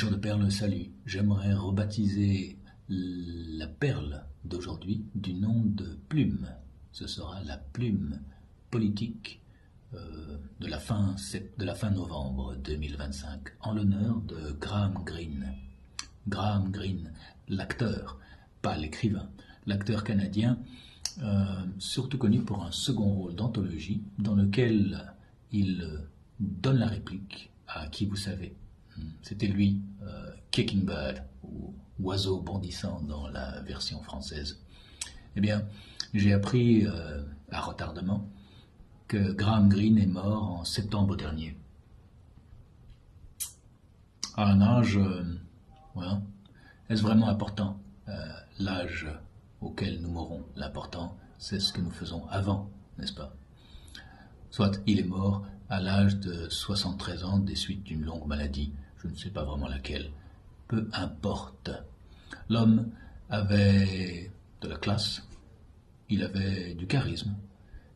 Pêcheur de perles, salut. J'aimerais rebaptiser la perle d'aujourd'hui du nom de plume. Ce sera la plume politique de la fin novembre 2025, en l'honneur de Graham Greene. Graham Greene, l'acteur, pas l'écrivain, l'acteur canadien, surtout connu pour un second rôle d'anthologie dans lequel il donne la réplique à qui vous savez. C'était lui, Kicking Bird, ou Oiseau bondissant dans la version française. Eh bien, j'ai appris à retardement que Graham Greene est mort en septembre dernier. À un âge, voilà. Est-ce vraiment important l'âge auquel nous mourrons? L'important, c'est ce que nous faisons avant, n'est-ce pas? Soit il est mort à l'âge de 73 ans des suites d'une longue maladie, je ne sais pas vraiment laquelle. Peu importe. L'homme avait de la classe, il avait du charisme,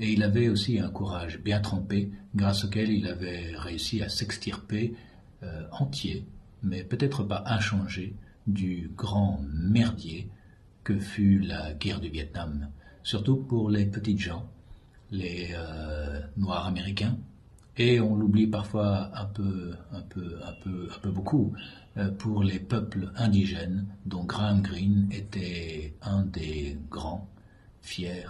et il avait aussi un courage bien trempé, grâce auquel il avait réussi à s'extirper entier, mais peut-être pas inchangé, du grand merdier que fut la guerre du Vietnam, surtout pour les petites gens, les Noirs américains, et on l'oublie parfois un peu beaucoup, pour les peuples indigènes dont Graham Greene était un des grands, fiers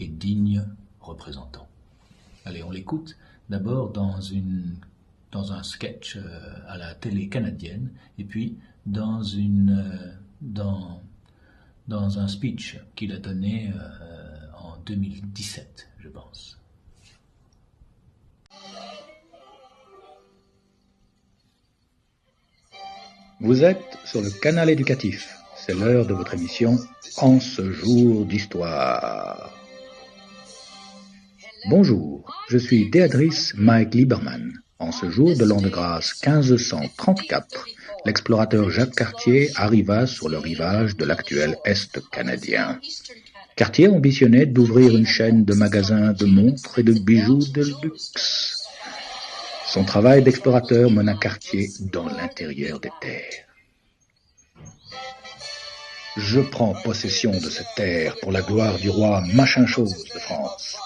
et dignes représentants. Allez, on l'écoute d'abord dans un sketch à la télé canadienne, et puis dans un speech qu'il a donné en 2017, je pense. Vous êtes sur le canal éducatif. C'est l'heure de votre émission En ce jour d'histoire. Bonjour, je suis Béatrice Mike Lieberman. En ce jour de l'an de grâce 1534, l'explorateur Jacques Cartier arriva sur le rivage de l'actuel Est canadien. Cartier ambitionnait d'ouvrir une chaîne de magasins de montres et de bijoux de luxe. Son travail d'explorateur mena Cartier dans l'intérieur des terres. Je prends possession de cette terre pour la gloire du roi machin-chose de France.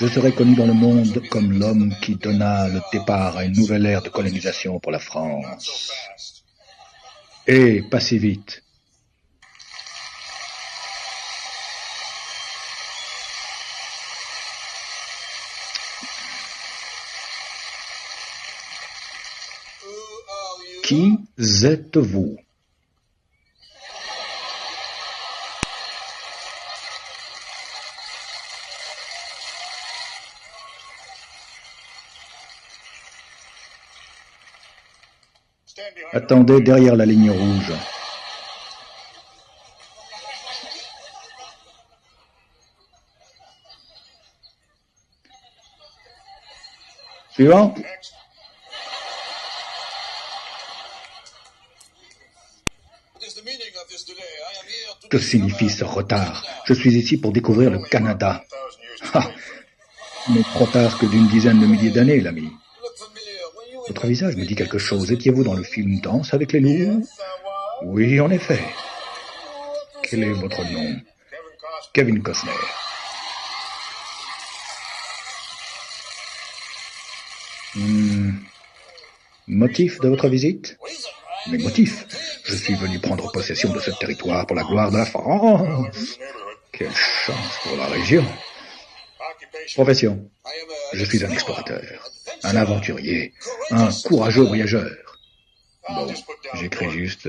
Je serai connu dans le monde comme l'homme qui donna le départ à une nouvelle ère de colonisation pour la France. Et pas si vite. Qui êtes-vous? Attendez derrière la ligne rouge. Suivant. Que signifie ce retard? Je suis ici pour découvrir le Canada. Ah, mais trop tard que d'une dizaine de milliers d'années, l'ami. Votre visage me dit quelque chose. Étiez-vous dans le film Danse avec les loups? Oui, en effet. Quel est votre nom? Kevin Costner. Motif de votre visite? Mes motifs? Je suis venu prendre possession de ce territoire pour la gloire de la France. Quelle chance pour la région. Profession? Je suis un explorateur, un aventurier, un courageux voyageur. Bon, j'écris juste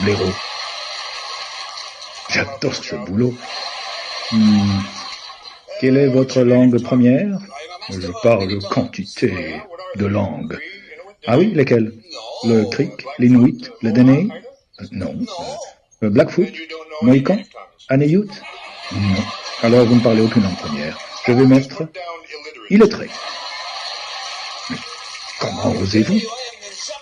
blaireau. J'adore ce boulot. Quelle est votre langue première? Je parle quantité de langues. Ah oui, lesquelles? Le Creek, l'Inuit, le Dene? Non. Le Blackfoot? Mohican? Anéout? Non. Alors vous ne parlez aucune langue première. Je vais mettre illettré. Mais comment osez-vous?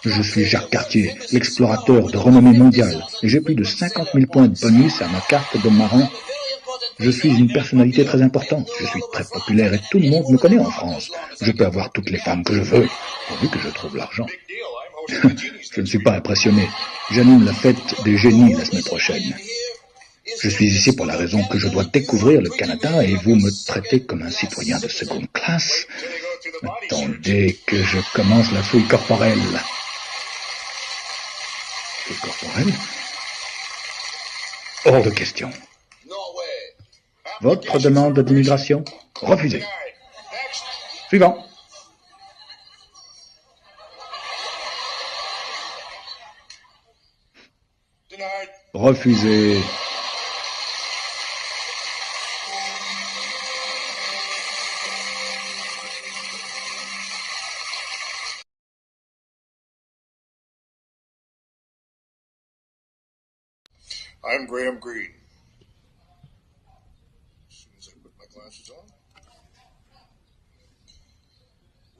Je suis Jacques Cartier, l'explorateur de renommée mondiale, et j'ai plus de 50 000 points de bonus à ma carte de marin. Je suis une personnalité très importante, je suis très populaire et tout le monde me connaît en France. Je peux avoir toutes les femmes que je veux, pourvu que je trouve l'argent. Je ne suis pas impressionné. J'anime la fête des génies la semaine prochaine. Je suis ici pour la raison que je dois découvrir le Canada et vous me traitez comme un citoyen de seconde classe. Attendez que je commence la fouille corporelle. Fouille corporelle? Hors de question. Votre demande d'immigration? Refusée. Suivant. Refusé. I'm Graham Greene. As soon as I put my glasses on.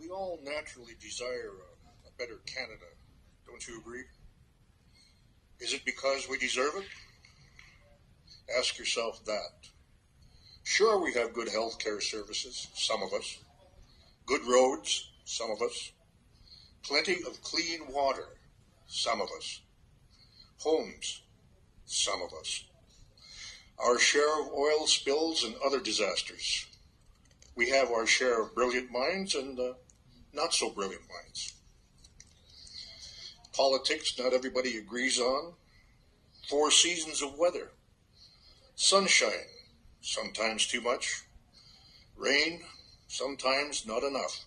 We all naturally desire a better Canada. Don't you agree? Is it because we deserve it? Ask yourself that. Sure, we have good health care services, some of us. Good roads, some of us. Plenty of clean water, some of us. Homes, some of us. Our share of oil spills and other disasters. We have our share of brilliant minds and not so brilliant minds. Politics, not everybody agrees on. 4 seasons of weather. Sunshine, sometimes too much. Rain, sometimes not enough.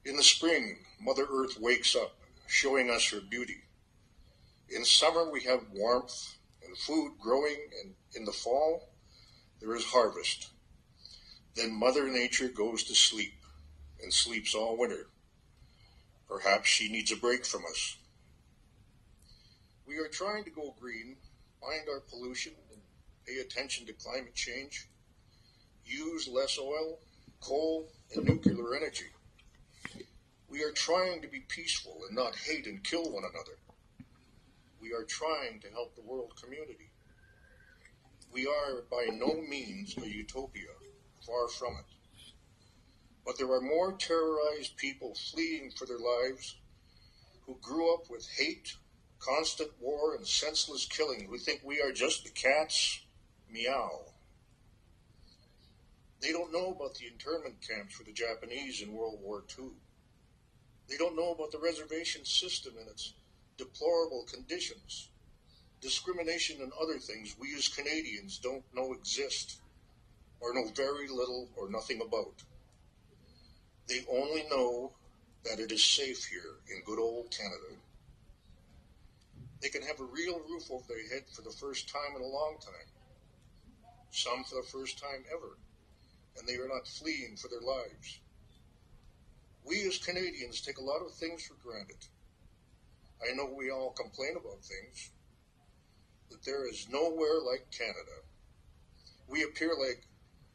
In the spring, Mother Earth wakes up, showing us her beauty. In summer, we have warmth and food growing, and in the fall, there is harvest. Then Mother Nature goes to sleep, and sleeps all winter. Perhaps she needs a break from us. We are trying to go green, mind our pollution, and pay attention to climate change. Use less oil, coal, and nuclear energy. We are trying to be peaceful and not hate and kill one another. We are trying to help the world community. We are by no means a utopia, far from it. But there are more terrorized people fleeing for their lives who grew up with hate, constant war, and senseless killing who think we are just the cats. Meow. They don't know about the internment camps for the Japanese in World War II. They don't know about the reservation system and its deplorable conditions, discrimination and other things we as Canadians don't know exist, or know very little or nothing about. They only know that it is safe here in good old Canada. They can have a real roof over their head for the first time in a long time, some for the first time ever, and they are not fleeing for their lives. We as Canadians take a lot of things for granted. I know we all complain about things, but there is nowhere like Canada. We appear like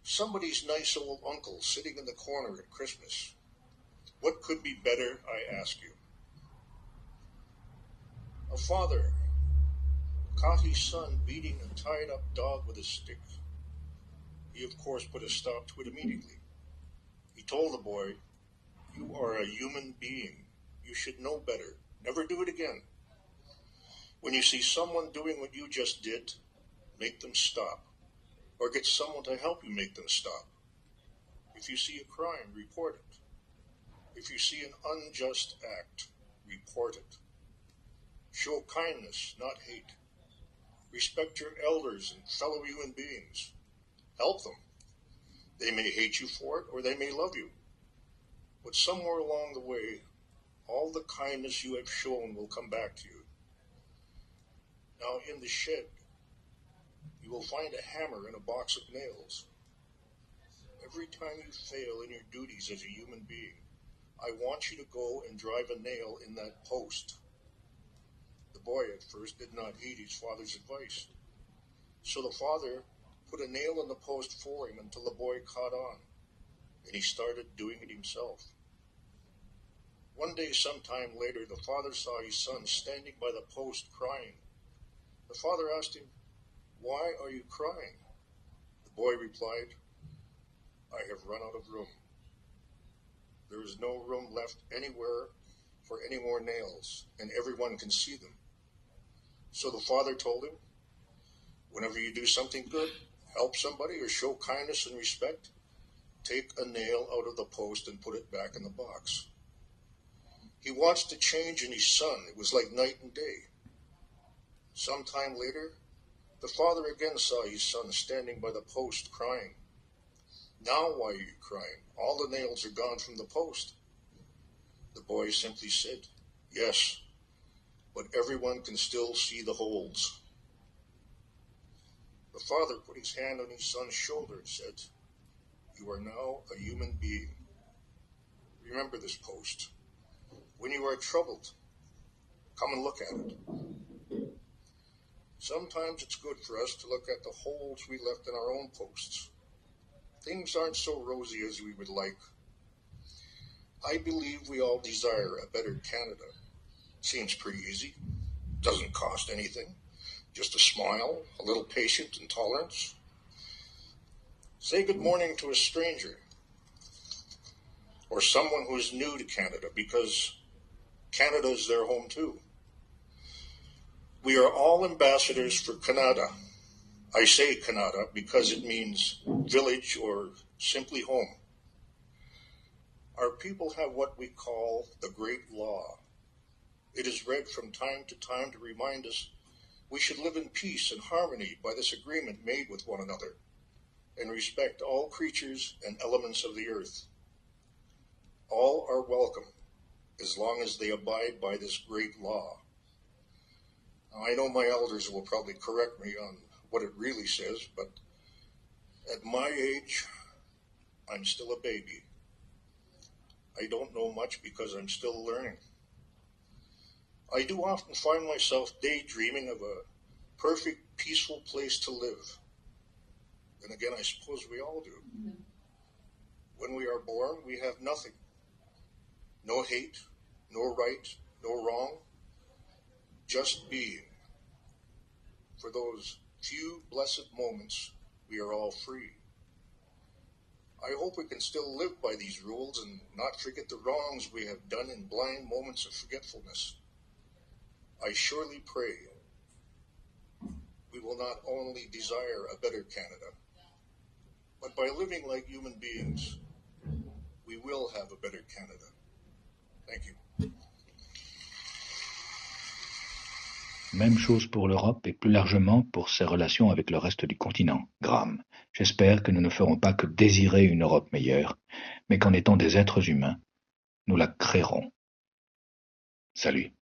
somebody's nice old uncle sitting in the corner at Christmas. What could be better, I ask you? A father caught his son beating a tied-up dog with a stick. He, of course, put a stop to it immediately. He told the boy, "You are a human being. You should know better. Never do it again. When you see someone doing what you just did, make them stop, or get someone to help you make them stop. If you see a crime, report it. If you see an unjust act, report it. Show kindness, not hate. Respect your elders and fellow human beings. Help them. They may hate you for it, or they may love you. But somewhere along the way, all the kindness you have shown will come back to you. Now, in the shed, you will find a hammer and a box of nails. Every time you fail in your duties as a human being, I want you to go and drive a nail in that post." The boy at first did not heed his father's advice. So the father put a nail in the post for him until the boy caught on, and he started doing it himself. One day, sometime later, the father saw his son standing by the post crying. The father asked him, "Why are you crying?" The boy replied, "I have run out of room. There is no room left anywhere for any more nails, and everyone can see them. So the father told him, whenever you do something good, help somebody or show kindness and respect, take a nail out of the post and put it back in the box. He watched the change in his son. It was like night and day. Some time later, the father again saw his son standing by the post crying. Now why are you crying? All the nails are gone from the post. The boy simply said, yes, but everyone can still see the holes. The father put his hand on his son's shoulder and said, you are now a human being. Remember this post. When you are troubled, come and look at it. Sometimes it's good for us to look at the holes we left in our own posts. Things aren't so rosy as we would like. I believe we all desire a better Canada. Seems pretty easy. Doesn't cost anything. Just a smile, a little patience and tolerance. Say good morning to a stranger or someone who is new to Canada, because Canada is their home too. We are all ambassadors for Canada. I say Canada because it means village or simply home. Our people have what we call the Great Law. It is read from time to time to remind us we should live in peace and harmony by this agreement made with one another, and respect all creatures and elements of the earth. All are welcome as long as they abide by this great law. Now, I know my elders will probably correct me on what it really says, but at my age, I'm still a baby. I don't know much because I'm still learning. I do often find myself daydreaming of a perfect, peaceful place to live. And again, I suppose we all do. Mm-hmm. When we are born, we have nothing. No hate, no right, no wrong. Just being. For those few blessed moments, we are all free. I hope we can still live by these rules and not forget the wrongs we have done in blind moments of forgetfulness. I surely pray we will not only desire a better Canada, but by living like human beings, we will have a better Canada. Thank you. Même chose pour l'Europe et plus largement pour ses relations avec le reste du continent, Graham. J'espère que nous ne ferons pas que désirer une Europe meilleure, mais qu'en étant des êtres humains, nous la créerons. Salut.